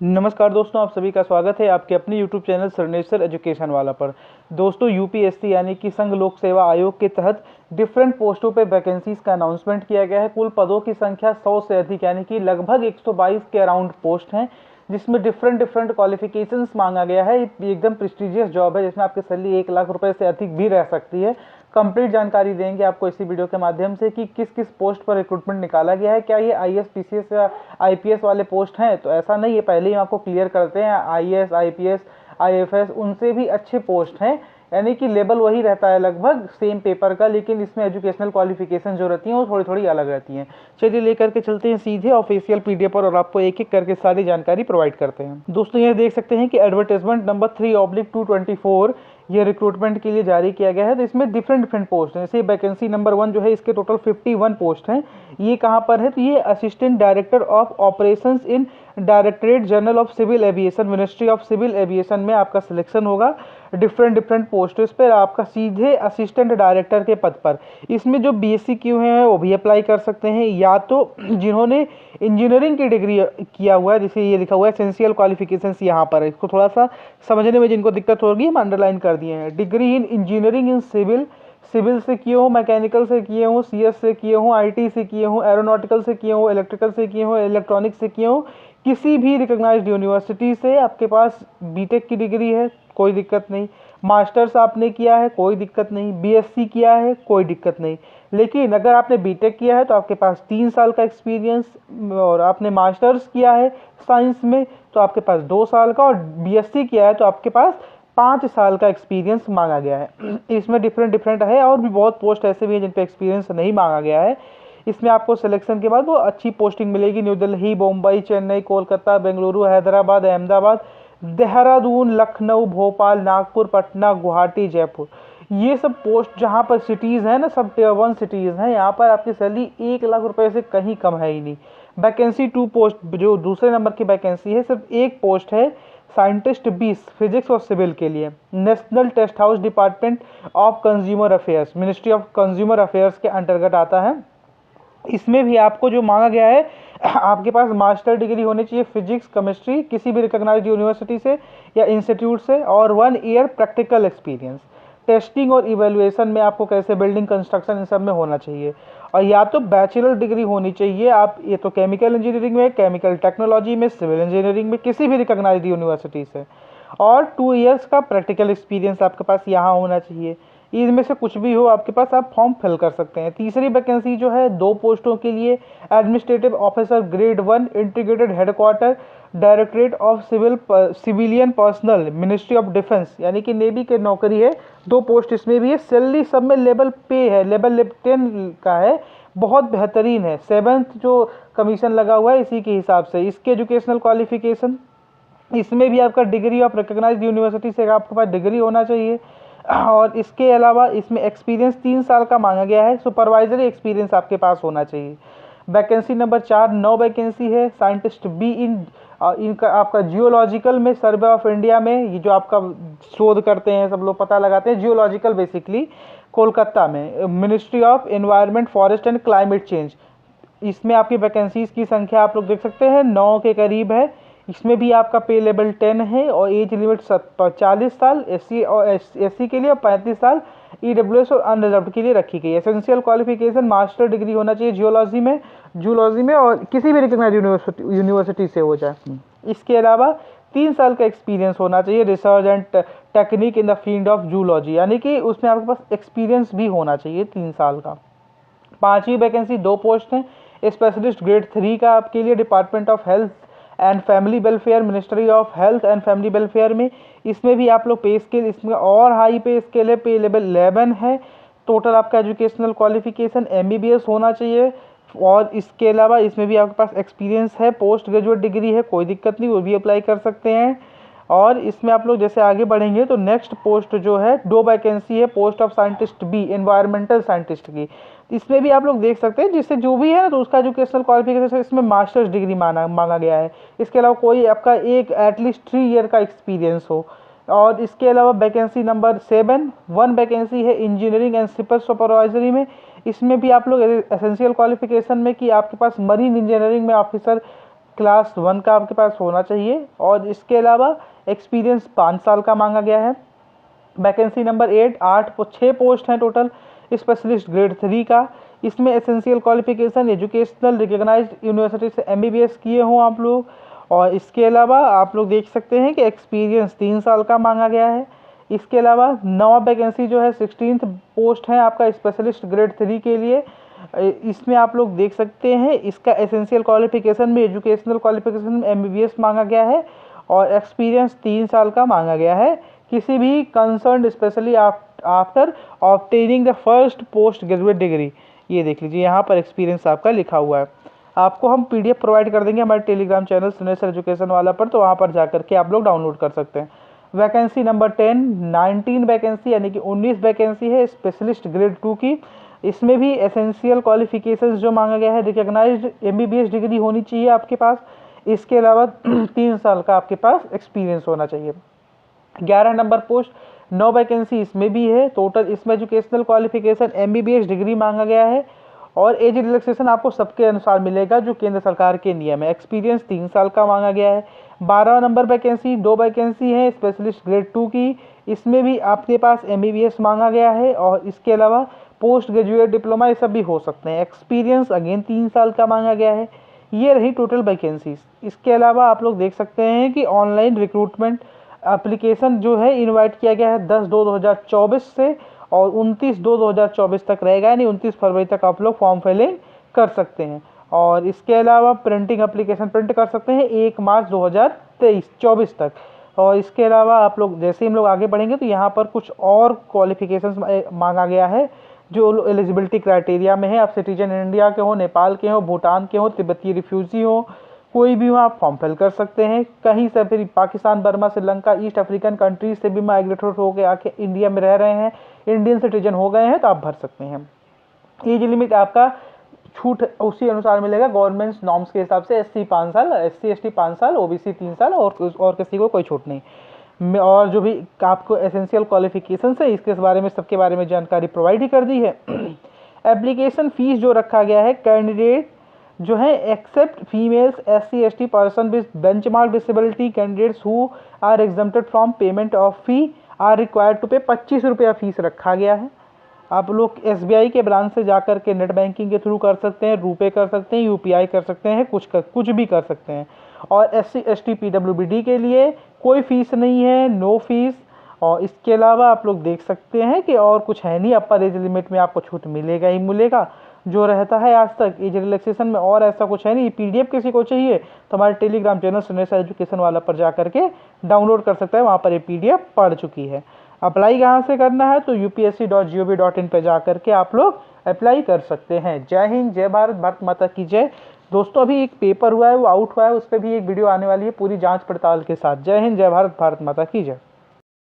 नमस्कार दोस्तों, आप सभी का स्वागत है आपके अपने YouTube चैनल सर्नेसर एजुकेशन वाला पर। दोस्तों, यूपीएससी यानी कि संघ लोक सेवा आयोग के तहत डिफरेंट पोस्टों पे वैकेंसीज का अनाउंसमेंट किया गया है। कुल पदों की संख्या 100 से अधिक यानी कि लगभग 122 के अराउंड पोस्ट हैं, जिसमें डिफरेंट क्वालिफिकेशंस मांगा गया है। ये एकदम प्रेस्टिजियस जॉब है जिसमें आपकी सैलरी 1 लाख रुपए से अधिक भी रह सकती है। कंप्लीट जानकारी देंगे आपको इसी वीडियो के माध्यम से कि किस किस पोस्ट पर रिक्रूटमेंट निकाला गया है। क्या ये आईएएस पीसीएस या आईपीएस वाले पोस्ट हैं? तो ऐसा नहीं है, पहले ही आपको क्लियर करते हैं। आईएएस आईपीएस आईएफएस उनसे भी अच्छे पोस्ट हैं, यानी कि लेवल वही रहता है लगभग सेम पेपर का, लेकिन इसमें एजुकेशनल क्वालिफिकेशन जो रहती हैं वो थोड़ी थोड़ी अलग रहती हैं। चलिए लेकर के चलते हैं सीधे ऑफिशियल पीडीएफ पर और आपको एक एक करके सारी जानकारी प्रोवाइड करते हैं। दोस्तों, ये देख सकते हैं कि एडवर्टाइजमेंट नंबर 3/224 ये रिक्रूटमेंट के लिए जारी किया गया है। तो इसमें डिफरेंट पोस्ट हैं। जैसे वैकेंसी नंबर 1 जो है, इसके टोटल 51 पोस्ट हैं। ये कहाँ पर है? तो ये assistant director of operations in directorate general of civil aviation, ministry of civil aviation में आपका सिलेक्शन होगा। डिफरेंट पोस्ट इस पर आपका सीधे असिस्टेंट डायरेक्टर के पद पर। इसमें जो बीएससी किए हुए हैं वो भी अप्लाई कर सकते हैं, या तो जिन्होंने इंजीनियरिंग की डिग्री किया हुआ है, जैसे ये लिखा हुआ है एसेंशियल क्वालिफिकेशंस यहाँ पर है। इसको थोड़ा सा समझने में जिनको दिक्कत होगी हम अंडरलाइन कर दिए हैं। Degree in engineering in civil से किए हो, मैकेनिकल से किए हो, सीएस से किए हो, आईटी से किए हो, एरोनॉटिकल से किए हो, इलेक्ट्रिकल से किए हो, इलेक्ट्रॉनिक्स से किए हो, किसी भी रिकॉग्नाइज्ड यूनिवर्सिटी से आपके पास बीटेक की डिग्री है, कोई दिक्कत नहीं। मास्टर्स आपने किया है, कोई दिक्कत नहीं। बीएससी किया है, कोई दिक्कत नहीं। लेकिन अगर आपने बीटेक किया है तो आपके पास 3 साल का एक्सपीरियंस, और आपने मास्टर्स किया है साइंस में तो आपके पास 2 साल का, और बीएससी किया है तो आपके पास 5 साल का एक्सपीरियंस मांगा गया है। इसमें डिफरेंट है, और भी बहुत पोस्ट ऐसे भी हैं जिन पे एक्सपीरियंस नहीं मांगा गया है। इसमें आपको सिलेक्शन के बाद वो अच्छी पोस्टिंग मिलेगी। न्यू दिल्ली, मुंबई, चेन्नई, कोलकाता, बेंगलुरु, हैदराबाद, अहमदाबाद, देहरादून, लखनऊ, भोपाल, नागपुर, पटना, गुवाहाटी, जयपुर, ये सब पोस्ट जहाँ पर सिटीज़ हैं ना, सब टियर 1 सिटीज़ हैं। यहाँ पर आपकी सैलरी 1 लाख रुपए से कहीं कम है ही नहीं। वैकेंसी 2 पोस्ट, जो दूसरे नंबर की वैकेंसी है, सिर्फ एक पोस्ट है साइंटिस्ट 20 फिजिक्स और सिविल के लिए। National test house department of consumer affairs, ministry of consumer affairs के अंतर्गत आता है। इसमें भी आपको जो मांगा गया है, आपके पास मास्टर डिग्री होनी चाहिए फिजिक्स केमिस्ट्री किसी भी रिकॉग्नाइज्ड यूनिवर्सिटी से या इंस्टीट्यूट से, और 1 ईयर प्रैक्टिकल एक्सपीरियंस। टेस्टिंग और इवेल्युएशन में आपको कैसे बिल्डिंग कंस्ट्रक्शन इन सब में होना चाहिए, और या तो बैचलर डिग्री होनी चाहिए आप, ये तो केमिकल इंजीनियरिंग में, केमिकल टेक्नोलॉजी में, सिविल इंजीनियरिंग में, किसी भी रिकॉग्नाइज्ड यूनिवर्सिटी से, और 2 ईयर्स का प्रैक्टिकल एक्सपीरियंस आपके पास यहाँ होना चाहिए। इनमें से कुछ भी हो आपके पास, आप फॉर्म फिल कर सकते हैं। तीसरी वैकेंसी जो है 2 पोस्टों के लिए, administrative officer grade 1 integrated headquarter directorate of civilian personal, ministry of defence, यानी कि नेवी की नौकरी है। 2 पोस्ट इसमें भी है। सैलरी सब में लेवल पे है, लेवल 10 का है, बहुत बेहतरीन है। 7th जो कमीशन लगा हुआ है इसी के हिसाब से। इसके एजुकेशनल क्वालिफिकेशन, इसमें भी आपका डिग्री ऑफ रिकॉग्नाइज्ड यूनिवर्सिटी से आपके पास डिग्री होना चाहिए, और इसके अलावा इसमें एक्सपीरियंस 3 साल का मांगा गया है। सुपरवाइजरी एक्सपीरियंस आपके पास होना चाहिए। वैकेंसी नंबर 4 9 वैकेंसी है साइंटिस्ट बी इनका आपका जियोलॉजिकल में, सर्वे ऑफ इंडिया में, ये जो आपका शोध करते हैं सब लोग, पता लगाते हैं, जियोलॉजिकल बेसिकली, कोलकाता में। Ministry of environment, forest and climate change, इसमें आपकी वैकेंसीज की संख्या आप लोग देख सकते हैं 9 के करीब है। इसमें भी आपका पे लेवल 10 है, और एज लिमिट 40 साल एससी के लिए, और 35 साल ईडब्ल्यूएस और अनरिजर्व्ड के लिए रखी गई है। एसेंशियल क्वालिफिकेशन मास्टर डिग्री होना चाहिए जूलॉजी में, और किसी भी रिकॉग्नाइज्ड यूनिवर्सिटी से हो जाए। इसके अलावा 3 साल का एक्सपीरियंस होना चाहिए research and technique in the field of zoology, यानी कि उसमें आपके पास एक्सपीरियंस भी होना चाहिए 3 साल का। 5वीं वैकेंसी 2 पोस्ट हैं। स्पेशलिस्ट ग्रेड 3 का आपके लिए, department of health and family welfare, ministry of health and family welfare में। इसमें भी आप लोग पे स्केल, इसमें और हाई पे स्केल है, पे लेवल 11 है। टोटल आपका एजुकेशनल क्वालिफिकेशन एमबीबीएस होना चाहिए, और इसके अलावा इसमें भी आपके पास एक्सपीरियंस है, पोस्ट ग्रेजुएट डिग्री है, कोई दिक्कत नहीं, वो भी अप्लाई कर सकते हैं। और इसमें आप लोग जैसे आगे बढ़ेंगे तो नेक्स्ट पोस्ट जो है 2 वैकेंसी है, post of scientist B, environmental scientist की। इसमें भी आप लोग देख सकते हैं, जिससे जो भी है ना, तो उसका एजुकेशनल क्वालिफिकेशन इसमें मास्टर्स डिग्री मांगा गया है। इसके अलावा कोई आपका एक एटलीस्ट 3 ईयर का एक्सपीरियंस हो। और इसके अलावा वैकेंसी नंबर 7 1 वैकेंसी है इंजीनियरिंग एंड शिपर सुपरवाइजरी में। इसमें भी आप लोग एसेंशियल क्वालिफिकेशन में कि आपके पास मरीन इंजीनियरिंग में ऑफिसर क्लास 1 का आपके पास होना चाहिए। और इसके अलावा एक्सपीरियंस 5 साल का मांगा गया है। वैकेंसी नंबर 6 पोस्ट हैं टोटल स्पेशलिस्ट ग्रेड 3 का। इसमें essential qualification educational recognised university से MBBS किए हों आप लोग। और इसके अलावा आप लोग देख सकते हैं कि एक्सपीरियंस 3 साल का मांगा गया है। इसके अलावा 9 वैकेंसी जो है 16th पोस्ट है आपका स्पेशलिस्ट ग्रेड 3 के लिए। इसमें आप लोग देख सकते हैं इसका एसेंशियल क्वालिफिकेशन में एजुकेशनल क्वालिफिकेशन में MBBS मांगा गया है और एक्सपीरियंस 3 साल का मांगा गया है। किसी भी concern specially after obtaining the first post graduate degree, ये देख लीजिए यहाँ पर एक्सपीरियंस आपका लिखा हुआ है। आपको हम PDF प्रोवाइड कर देंगे हमारे टेलीग्राम चैनल श्रेणेश्वर एजुकेशन वाला पर, तो वहाँ पर जाकर के आप लोग डाउनलोड कर सकते हैं। वैकेंसी नंबर 19 वैकेंसी यानी कि 19 वैकेंसी है स्पेशलिस्ट ग्रेड 2 की। इसमें भी एसेंशियल क्वालिफिकेशंस जो मांगा गया है रिकॉग्नाइज्ड MBBS डिग्री होनी चाहिए आपके पास। इसके अलावा 3 साल का आपके पास एक्सपीरियंस होना चाहिए। 11 नंबर पोस्ट 9 वैकेंसी इसमें भी है टोटल। इसमें एजुकेशनल क्वालिफिकेशन MBBS डिग्री मांगा गया है और एज रिलैक्सेशन आपको सबके अनुसार मिलेगा जो केंद्र सरकार के नियम है। एक्सपीरियंस 3 साल का मांगा गया है। 12 नंबर वैकेंसी 2 वैकेंसी है स्पेशलिस्ट ग्रेड 2 की। इसमें भी आपके पास MBBS मांगा गया है और इसके अलावा पोस्ट ग्रेजुएट डिप्लोमा ये सब भी हो सकते हैं। एक्सपीरियंस अगेन 3 साल का मांगा गया है। ये रही टोटल वैकेंसीज। इसके अलावा आप लोग देख सकते हैं कि ऑनलाइन रिक्रूटमेंट एप्लीकेशन जो है इनवाइट किया गया है 10/2/2024 से और 29/2/2024 तक रहेगा, यानी 29 फरवरी तक आप लोग फॉर्म फिलिंग कर सकते हैं। और इसके अलावा प्रिंटिंग एप्लीकेशन प्रिंट कर सकते हैं 1 मार्च 2024 तक। और इसके अलावा आप लोग जैसे हम लोग आगे बढ़ेंगे तो यहाँ पर कुछ और क्वालिफिकेशंस मांगा गया है जो एलिजिबिलिटी क्राइटेरिया में है। आप सिटीजन इंडिया के हो, नेपाल के हो, भूटान के हो, तिब्बती रिफ्यूजी हो, कोई भी हो आप फॉर्म फिल कर सकते हैं। कहीं से फिर Pakistan, Burma, Sri Lanka, east African countries से भी माइग्रेटेड होकर आके इंडिया में रह रहे हैं, इंडियन सिटीजन हो गए हैं तो आप भर सकते हैं। एज लिमिट आपका छूट उसी अनुसार मिलेगा गवर्नमेंट नॉर्म्स के हिसाब से। SC 5 साल, SC ST 5 साल, OBC 3 साल और किसी को कोई छूट नहीं। और जो भी आपको एसेंशियल क्वालिफिकेशन है इसके बारे में सबके बारे में जानकारी प्रोवाइड ही कर दी है। एप्लीकेशन फीस जो रखा गया है कैंडिडेट जो है except females SC ST person with benchmark disability candidates who are exempted from payment of fee are required to pay 25 रुपया फीस रखा गया है। आप लोग SBI के ब्रांच से जाकर के नेट बैंकिंग के थ्रू कर सकते हैं, रुपे कर सकते हैं, UPI कर सकते हैं, कुछ भी कर सकते हैं। और SC ST PWD के लिए कोई फीस नहीं है, नो फीस। और इसके अलावा आप लोग देख सकते हैं कि और कुछ है नहीं, अपर एज लिमिट में आपको छूट मिलेगा ही मिलेगा जो रहता है आज तक एज रिलैक्सेशन में, और ऐसा कुछ है नहीं। PDF किसी को चाहिए तो हमारे टेलीग्राम चैनल श्रेणेश्वर एजुकेशन वाला पर जा करके डाउनलोड कर सकता है, वहाँ पर ये PDF पढ़ चुकी है। अप्लाई कहाँ से करना है तो upsc.gov.in पर जा करके आप लोग अप्लाई कर सकते हैं। जय हिंद, जय भारत, भारत माता की जय। दोस्तों अभी एक पेपर हुआ है वो आउट हुआ है, उस पर भी एक वीडियो आने वाली है पूरी जाँच पड़ताल के साथ। जय हिंद, जय भारत, भारत माता की जय।